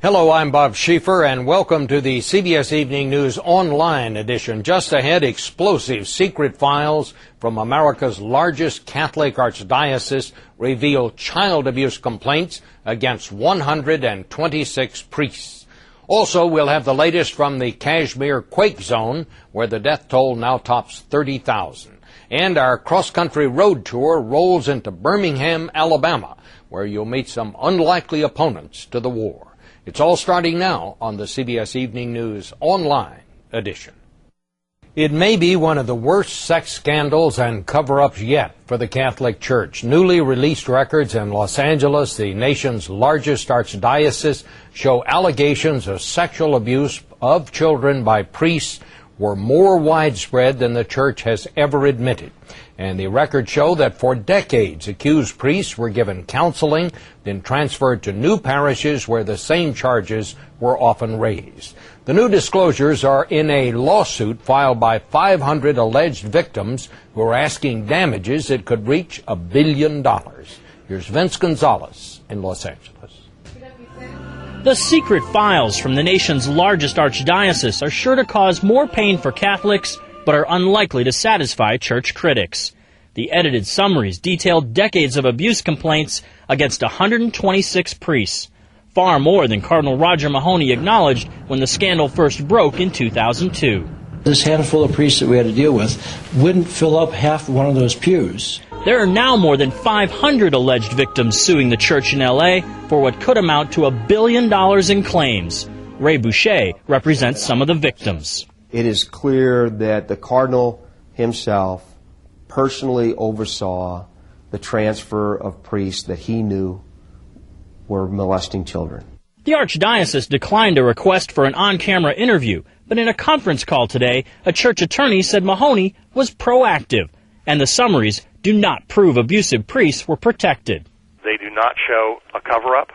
Hello, I'm Bob Schieffer, and welcome to the CBS Evening News Online edition. Just ahead, explosive secret files from America's largest Catholic archdiocese reveal child abuse complaints against 126 priests. Also, we'll have the latest from the Kashmir quake zone, where the death toll now tops 30,000. And our cross-country road tour rolls into Birmingham, Alabama, where you'll meet some unlikely opponents to the war. It's all starting now on the CBS Evening News Online edition. It may be one of the worst sex scandals and cover-ups yet for the Catholic Church. Newly released records in Los Angeles, the nation's largest archdiocese, show allegations of sexual abuse of children by priests were more widespread than the Church has ever admitted. And the records show that for decades, accused priests were given counseling, then transferred to new parishes where the same charges were often raised. The new disclosures are in a lawsuit filed by 500 alleged victims who are asking damages that could reach $1 billion. Here's Vince Gonzalez in Los Angeles. The secret files from the nation's largest archdiocese are sure to cause more pain for Catholics, but are unlikely to satisfy church critics. The edited summaries detail decades of abuse complaints against 126 priests, far more than Cardinal Roger Mahony acknowledged when the scandal first broke in 2002. This handful of priests that we had to deal with wouldn't fill up half one of those pews. There are now more than 500 alleged victims suing the church in L.A. for what could amount to $1 billion in claims. Ray Boucher represents some of the victims. It is clear that the Cardinal himself personally oversaw the transfer of priests that he knew were molesting children. The Archdiocese declined a request for an on-camera interview, but in a conference call today, a church attorney said Mahony was proactive, and the summaries do not prove abusive priests were protected. They do not show a cover-up.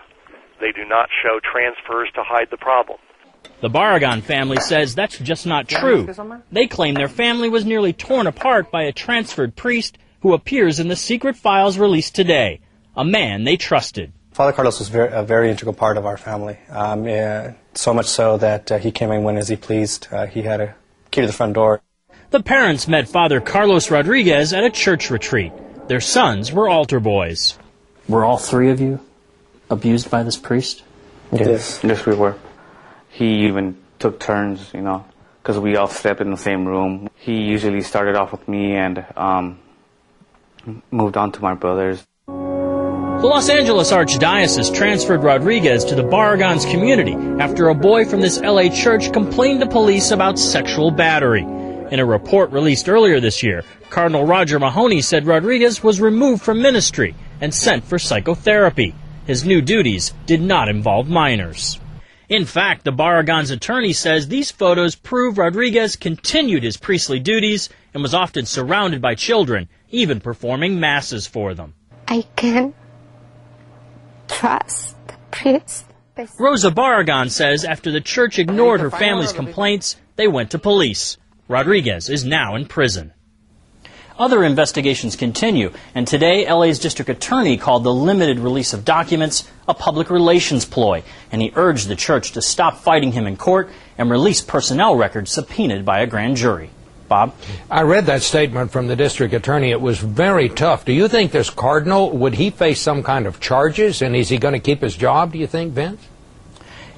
They do not show transfers to hide the problem. The Barragan family says that's just not true. They claim their family was nearly torn apart by a transferred priest who appears in the secret files released today, a man they trusted. Father Carlos was a very integral part of our family, so much so that he came and went as he pleased. He had a key to the front door. The parents met Father Carlos Rodriguez at a church retreat. Their sons were altar boys. Were all three of you abused by this priest? Yes, we were. He even took turns, because we all slept in the same room. He usually started off with me and moved on to my brothers. The Los Angeles Archdiocese transferred Rodriguez to the Barragans community after a boy from this LA church complained to police about sexual battery. In a report released earlier this year, Cardinal Roger Mahony said Rodriguez was removed from ministry and sent for psychotherapy. His new duties did not involve minors. In fact, the Barragans attorney says these photos prove Rodriguez continued his priestly duties and was often surrounded by children, even performing masses for them. I can't trust the priest. Rosa Barragan says after the church ignored her family's complaints, they went to police. Rodriguez is now in prison. Other investigations continue, and today LA's district attorney called the limited release of documents a public relations ploy, and he urged the church to stop fighting him in court and release personnel records subpoenaed by a grand jury. Bob? I read that statement from the district attorney. It was very tough. Do you think this cardinal, would he face some kind of charges, and is he going to keep his job, do you think, Vince?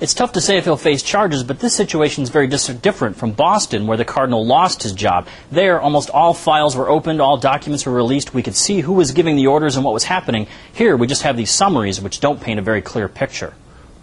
It's tough to say if he'll face charges, but this situation is very different from Boston, where the cardinal lost his job. There, almost all files were opened, all documents were released. We could see who was giving the orders and what was happening. Here, we just have these summaries, which don't paint a very clear picture.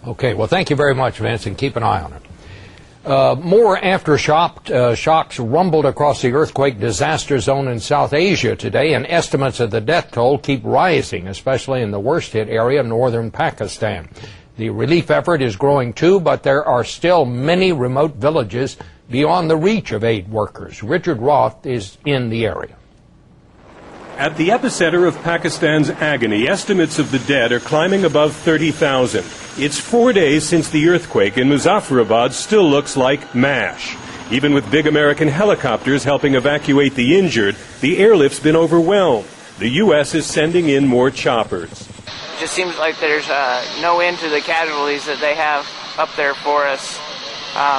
Okay, well, thank you very much, Vince, and keep an eye on it. More aftershocks rumbled across the earthquake disaster zone in South Asia today, and estimates of the death toll keep rising, especially in the worst-hit area of northern Pakistan. The relief effort is growing too, but there are still many remote villages beyond the reach of aid workers. Richard Roth is in the area. At the epicenter of Pakistan's agony, estimates of the dead are climbing above 30,000. It's 4 days since the earthquake, and Muzaffarabad still looks like MASH. Even with big American helicopters helping evacuate the injured, the airlift's been overwhelmed. The U.S. is sending in more choppers. It just seems like there's no end to the casualties that they have up there for us.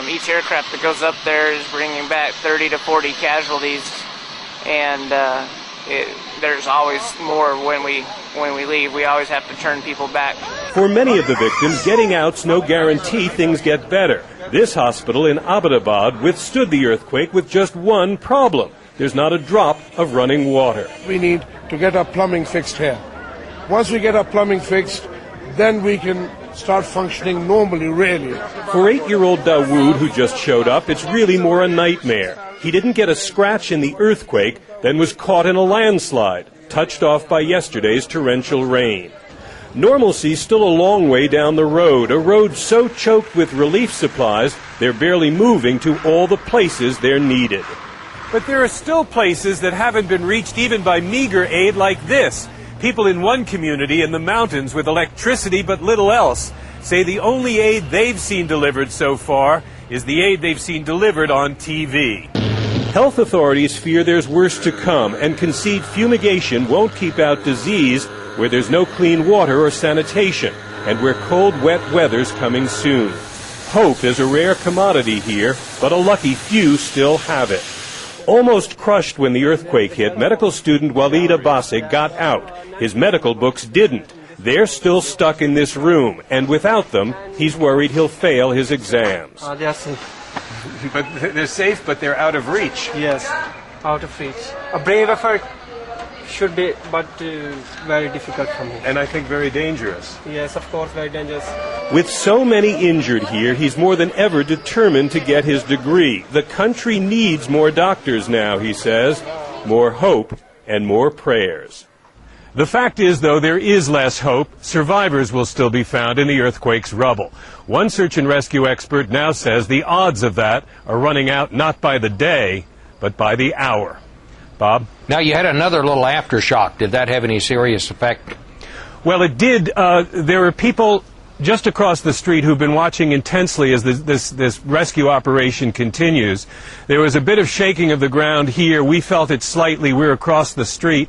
Each aircraft that goes up there is bringing back 30 to 40 casualties, and there's always more when we leave. We always have to turn people back. For many of the victims, getting out's no guarantee things get better. This hospital in Abbottabad withstood the earthquake with just one problem. There's not a drop of running water. We need to get our plumbing fixed here. Once we get our plumbing fixed, then we can start functioning normally, really. For 8-year-old Dawood, who just showed up, it's really more a nightmare. He didn't get a scratch in the earthquake, then was caught in a landslide, touched off by yesterday's torrential rain. Normalcy's still a long way down the road, a road so choked with relief supplies, they're barely moving to all the places they're needed. But there are still places that haven't been reached even by meager aid like this. People in one community in the mountains with electricity but little else say the only aid they've seen delivered so far is the aid they've seen delivered on TV. Health authorities fear there's worse to come and concede fumigation won't keep out disease where there's no clean water or sanitation and where cold, wet weather's coming soon. Hope is a rare commodity here, but a lucky few still have it. Almost crushed when the earthquake hit, medical student Walid Abbasi got out. His medical books didn't. They're still stuck in this room, and without them, he's worried he'll fail his exams. They're safe. But they're safe, but they're out of reach. Yes, out of reach. A brave effort should be, but very difficult for me. And I think very dangerous. Yes, of course, very dangerous. With so many injured here, he's more than ever determined to get his degree. The country needs more doctors now, he says, more hope and more prayers. The fact is, though, there is less hope. Survivors will still be found in the earthquake's rubble. One search and rescue expert now says the odds of that are running out not by the day, but by the hour. Bob? Now, you had another little aftershock. Did that have any serious effect? Well, it did. There are people just across the street who've been watching intensely as this rescue operation continues. There was a bit of shaking of the ground here. We felt it slightly. We're across the street.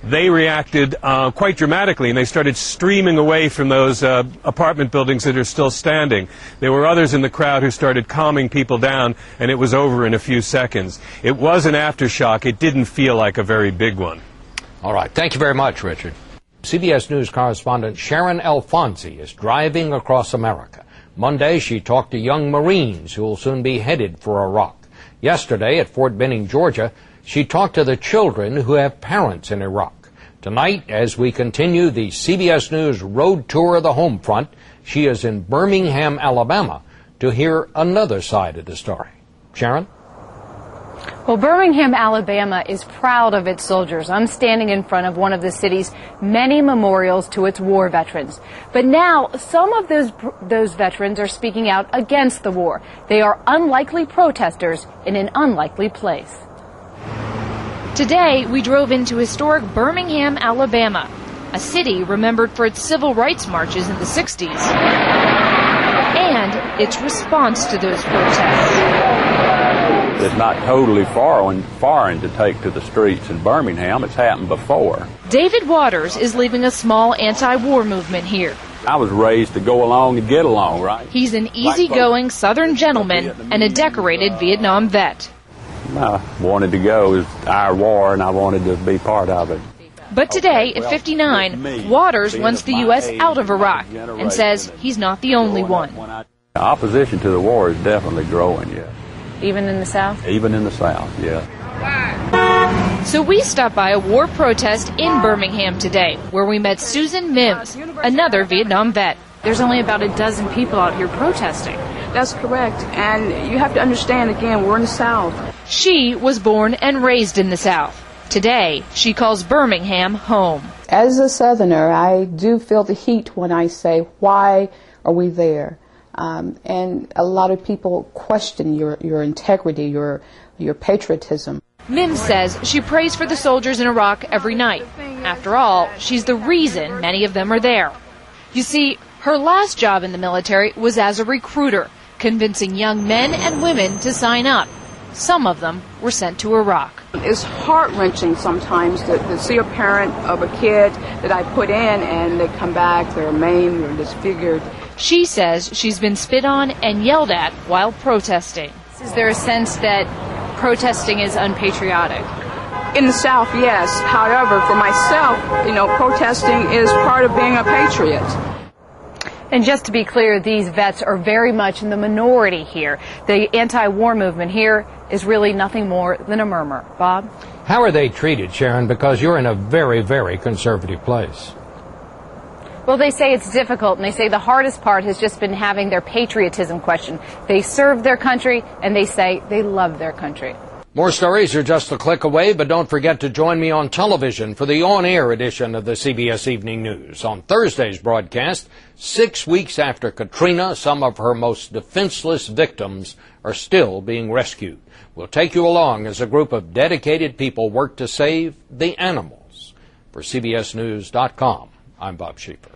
They reacted quite dramatically, and they started streaming away from those apartment buildings that are still standing. There were others in the crowd who started calming people down, and it was over in a few seconds. It was an aftershock. It didn't feel like a very big one. All right. Thank you very much, Richard. CBS News correspondent Sharon Alfonsi is driving across America. Monday, she talked to young Marines who will soon be headed for Iraq. Yesterday, at Fort Benning, Georgia, she talked to the children who have parents in Iraq. Tonight, as we continue the CBS News road tour of the home front, she is in Birmingham, Alabama, to hear another side of the story. Sharon? Well, Birmingham, Alabama is proud of its soldiers. I'm standing in front of one of the city's many memorials to its war veterans. But now, some of those veterans are speaking out against the war. They are unlikely protesters in an unlikely place. Today, we drove into historic Birmingham, Alabama, a city remembered for its civil rights marches in the 60s and its response to those protests. It's not totally foreign to take to the streets in Birmingham. It's happened before. David Waters is leading a small anti-war movement here. I was raised to go along and get along, right? He's an easygoing Southern gentleman and a decorated Vietnam vet. I wanted to go. It was our war, and I wanted to be part of it. But today, at 59, Waters wants the U.S. out of Iraq and says he's not the only one. Opposition to the war is definitely growing, yes. Even in the South? Even in the South, yeah. So we stopped by a war protest in Birmingham today, where we met Susan Mims, another Vietnam vet. There's only about a dozen people out here protesting. That's correct. And you have to understand, again, we're in the South. She was born and raised in the South. Today, she calls Birmingham home. As a Southerner, I do feel the heat when I say, why are we there? And a lot of people question your integrity, your patriotism. Mims says she prays for the soldiers in Iraq every night. After all, she's the reason many of them are there. You see, her last job in the military was as a recruiter, convincing young men and women to sign up. Some of them were sent to Iraq. It's heart-wrenching sometimes to see a parent of a kid that I put in and they come back, they're maimed, they're disfigured. She says she's been spit on and yelled at while protesting. Is there a sense that protesting is unpatriotic? In the South, yes. However, for myself, protesting is part of being a patriot. And just to be clear, these vets are very much in the minority here. The anti-war movement here is really nothing more than a murmur. Bob? How are they treated, Sharon? Because you're in a very, very conservative place. Well, they say it's difficult, and they say the hardest part has just been having their patriotism questioned. They serve their country, and they say they love their country. More stories are just a click away, but don't forget to join me on television for the on-air edition of the CBS Evening News. On Thursday's broadcast, 6 weeks after Katrina, some of her most defenseless victims are still being rescued. We'll take you along as a group of dedicated people work to save the animals. For CBSNews.com, I'm Bob Schieffer.